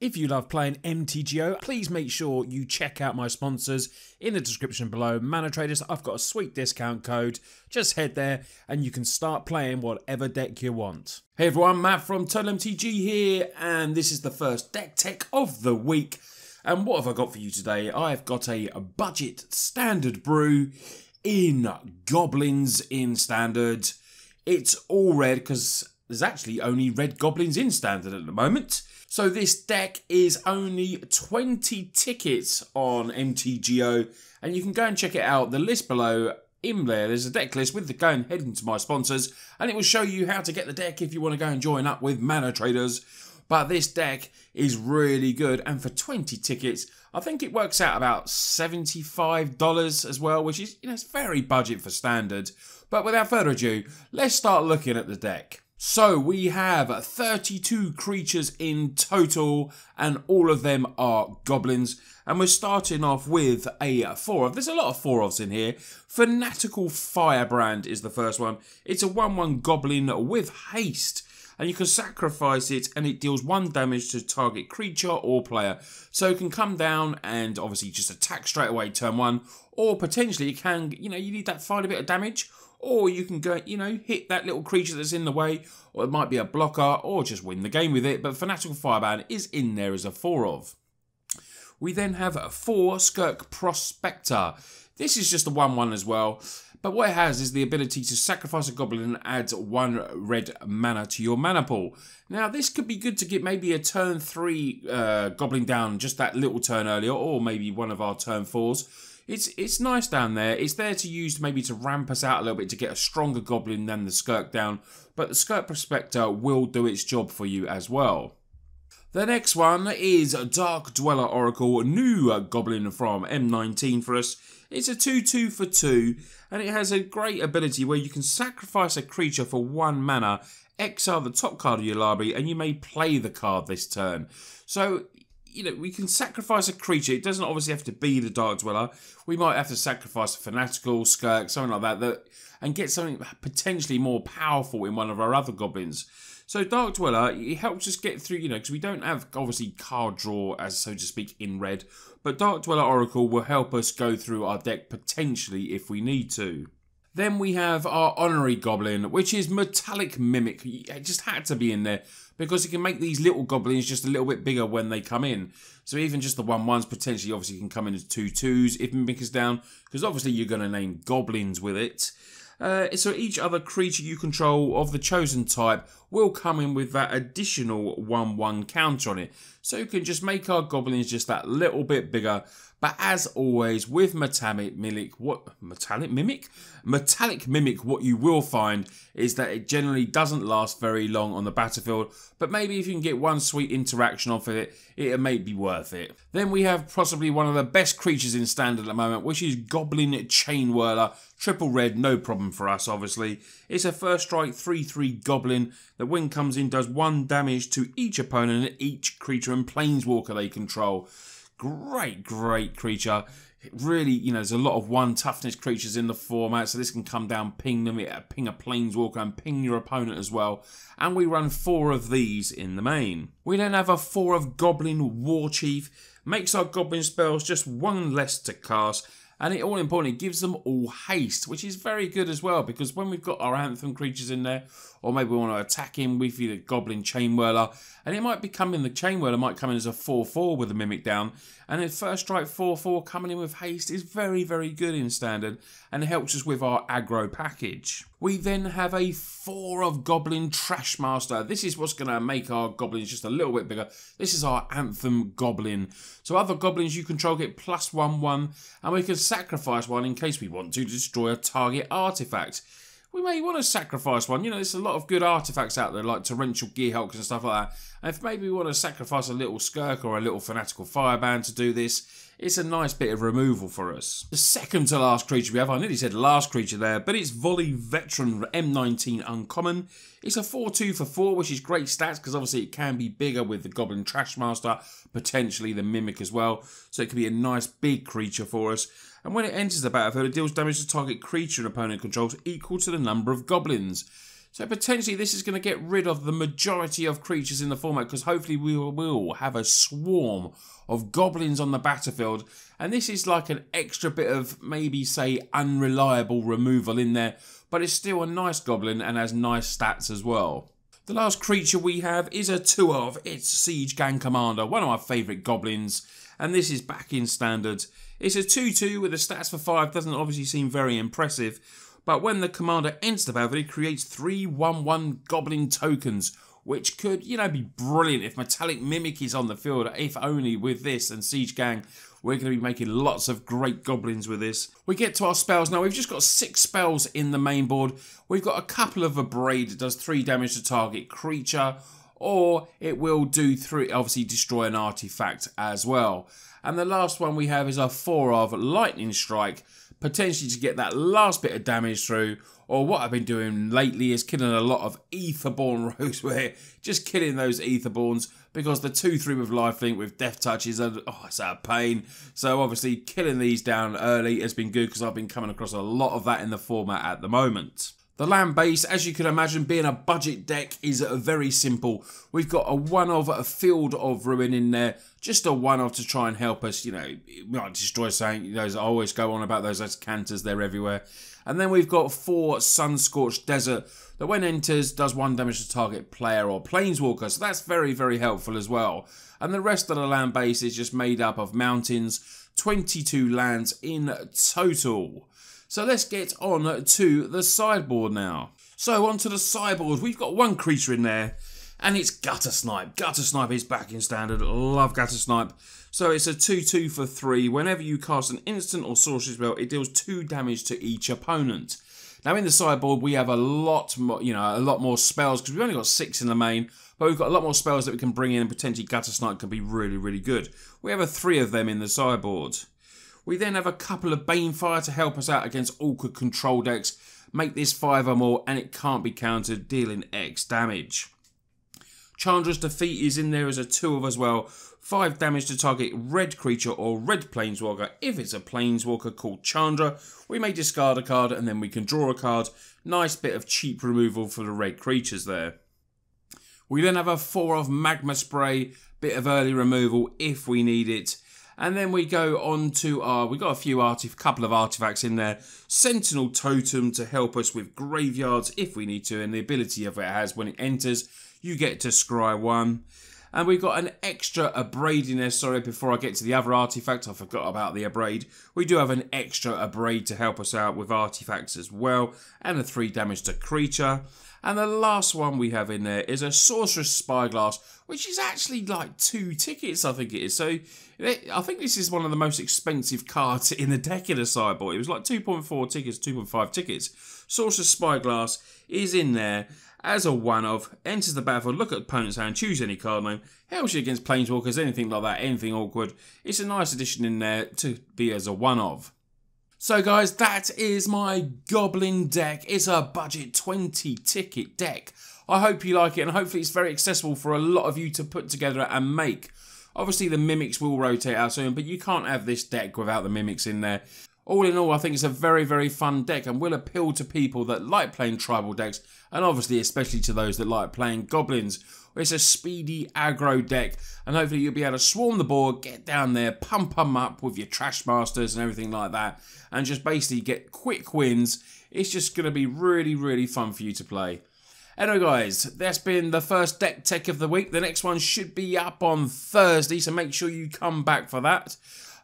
If you love playing MTGO, please make sure you check out my sponsors in the description below. Mana Traders, I've got a sweet discount code. Just head there and you can start playing whatever deck you want. Hey everyone, Matt from Untitled MTG here, and this is the first deck tech of the week. And what have I got for you today? I've got a budget standard brew in Goblins in Standard. It's all red because there's actually only Red Goblins in Standard at the moment. So this deck is only 20 tickets on MTGO, and you can go and check it out. The list below, in there's a deck list with the go and head into my sponsors, and it will show you how to get the deck if you want to go and join up with Mana Traders. But this deck is really good, and for 20 tickets, I think it works out about $75 as well, which is, it's very budget for Standard. But without further ado, let's start looking at the deck. So we have 32 creatures in total, and all of them are goblins. And we're starting off with a 4-of. There's a lot of 4-ofs in here. Fanatical Firebrand is the first one. It's a 1/1 goblin with haste. And you can sacrifice it, and it deals 1 damage to target creature or player. So it can come down and obviously just attack straight away turn 1. Or potentially it can, you need that final bit of damage. Or you can go, hit that little creature that's in the way, or it might be a blocker, or just win the game with it. But Fanatical Firebrand is in there as a 4-of. We then have a 4 Skirk Prospector. This is just a 1/1 as well. But what it has is the ability to sacrifice a goblin and add 1 red mana to your mana pool. Now, this could be good to get maybe a turn 3 goblin down just that little turn earlier, or maybe one of our turn 4s. It's nice down there. It's there to use maybe to ramp us out a little bit to get a stronger goblin than the Skirk down. But the Skirk Prospector will do its job for you as well. The next one is Dark Dweller Oracle, a new goblin from M19 for us. It's a 2/2 for 2, and it has a great ability where you can sacrifice a creature for 1 mana, exile the top card of your library, and you may play the card this turn. So, we can sacrifice a creature. It doesn't obviously have to be the Dark Dweller. We might have to sacrifice a Fanatical, Skirk, something like that, and get something potentially more powerful in one of our other goblins. So Dark Dweller, it helps us get through, because we don't have, obviously, card draw, as so to speak, in red. But Dark Dweller Oracle will help us go through our deck potentially if we need to. Then we have our Honorary Goblin, which is Metallic Mimic. It just had to be in there because it can make these little goblins just a little bit bigger when they come in. So even just the 1/1s potentially obviously can come in as 2/2s if Mimic is down, because obviously you're going to name goblins with it. So each other creature you control of the chosen type will come in with that additional 1/1 counter on it. So you can just make our goblins just that little bit bigger. But as always, with Metallic Mimic, what you will find is that it generally doesn't last very long on the battlefield. But maybe if you can get one sweet interaction off of it, it may be worth it. Then we have possibly one of the best creatures in Standard at the moment, which is Goblin Chain Whirler. Triple red, no problem for us, obviously. It's a first strike 3/3 goblin that when it comes in does 1 damage to each opponent and each creature and Planeswalker they control. Great creature. Really, there's a lot of 1 toughness creatures in the format, so this can come down, ping them, ping a Planeswalker and ping your opponent as well. And we run 4 of these in the main. We then have a 4 of Goblin Warchief. Makes our goblin spells just 1 less to cast. And it all importantly gives them all haste, which is very good as well, because when we've got our Anthem creatures in there, or maybe we want to attack him with the Goblin Chain Whirler, and it might be coming, the Chain Whirler might come in as a 4/4 with a Mimic down, and then first strike 4/4 coming in with haste is very good in Standard, and it helps us with our aggro package. We then have a 4 of Goblin Trashmaster. This is what's going to make our goblins just a little bit bigger. This is our Anthem Goblin. So other goblins you control get +1/1, and we can sacrifice 1 in case we want to destroy a target artifact. We may want to sacrifice 1. There's a lot of good artifacts out there, like Torrential Gearhulks and stuff like that. And if maybe we want to sacrifice a little Skirk or a little Fanatical Firebrand to do this, it's a nice bit of removal for us. The second to last creature we have, I nearly said last creature there, but it's Volley Veteran M19 Uncommon. It's a 4/2 for 4, which is great stats, because obviously it can be bigger with the Goblin Trashmaster, potentially the Mimic as well. So it can be a nice big creature for us. And when it enters the battlefield, it deals damage to target creature an opponent controls equal to the number of goblins. So potentially this is going to get rid of the majority of creatures in the format, because hopefully we will have a swarm of goblins on the battlefield. And this is like an extra bit of maybe say unreliable removal in there, but it's still a nice goblin and has nice stats as well. The last creature we have is a 2-of. It's Siege Gang Commander, one of my favourite goblins, and this is back in Standard. It's a 2-2 with the stats for 5, doesn't obviously seem very impressive, but when the commander enters the battlefield, it creates 3 1/1 goblin tokens, which could, you know, be brilliant if Metallic Mimic is on the field. If only with this and Siege Gang, we're going to be making lots of great goblins with this. We get to our spells now. We've just got 6 spells in the main board. We've got a couple of Abrade that does 3 damage to target creature, or it will do 3, obviously destroy an artifact as well. And the last one we have is a 4-of Lightning Strike, potentially to get that last bit of damage through. Or what I've been doing lately is killing a lot of Aetherborn Roseware, just killing those Aetherborns, because the 2-3 with lifelink with death touch is it's a pain. So obviously killing these down early has been good, because I've been coming across a lot of that in the format at the moment. The land base, as you can imagine, being a budget deck, is very simple. We've got a 1-of, a Field of Ruin in there, just a 1-of to try and help us, you know, we might destroy something. Those I always go on about those canters, they're everywhere. And then we've got 4 Sun-Scorched Desert that when enters does 1 damage to target player or Planeswalker, so that's very, very helpful as well. And the rest of the land base is just made up of mountains, 22 lands in total. So let's get on to the sideboard now. So onto the sideboard, we've got 1 creature in there, and it's Guttersnipe. Guttersnipe is back in Standard. Love Guttersnipe. So it's a 2-2 for 3. Whenever you cast an instant or sorcery spell, it deals 2 damage to each opponent. Now in the sideboard, we have a lot more, a lot more spells, because we've only got 6 in the main, but we've got a lot more spells that we can bring in, and potentially Guttersnipe can be really, really good. We have a 3 of them in the sideboard. We then have a couple of Banefire to help us out against awkward control decks. Make this 5 or more, and it can't be countered, dealing X damage. Chandra's Defeat is in there as a 2-of as well. 5 damage to target red creature or red planeswalker. If it's a planeswalker called Chandra, we may discard a card and then we can draw a card. Nice bit of cheap removal for the red creatures there. We then have a 4-of Magma Spray, bit of early removal if we need it. And then we go on to our, we got a couple of artifacts in there. Sentinel Totem to help us with graveyards if we need to, and the ability of it has when it enters, you get to scry 1. And we've got an extra Abrade in there. Sorry, before I get to the other artifact, I forgot about the Abrade. We do have an extra Abrade to help us out with artifacts as well, and a 3 damage to creature. And the last one we have in there is a Sorcerous Spyglass, which is actually like 2 tickets, I think it is. So I think this is one of the most expensive cards in the deck in a sideboard. It was like 2.4 tickets, 2.5 tickets. Sorcerous Spyglass is in there as a 1-of, enters the battlefield, look at the opponent's hand, choose any card name, helps you against planeswalkers, anything like that, anything awkward. It's a nice addition in there to be as a 1-of. So guys, that is my Goblin deck. It's a budget 20 ticket deck. I hope you like it, and hopefully it's very accessible for a lot of you to put together and make. Obviously the Mimics will rotate out soon, but you can't have this deck without the Mimics in there. All in all, I think it's a very, very fun deck and will appeal to people that like playing tribal decks, and obviously especially to those that like playing goblins. It's a speedy aggro deck, and hopefully you'll be able to swarm the board, get down there, pump them up with your Trash Masters and everything like that, and just basically get quick wins. It's just going to be really, really fun for you to play. Anyway guys, that's been the first deck tech of the week. The next one should be up on Thursday, so make sure you come back for that.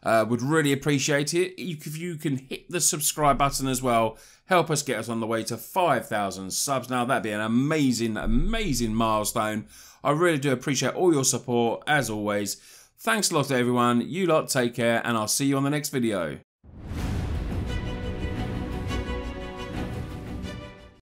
Would really appreciate it if you can hit the subscribe button as well. Help us get us on the way to 5,000 subs. Now that'd be an amazing, amazing milestone. I really do appreciate all your support as always. Thanks a lot to everyone. You lot take care, and I'll see you on the next video.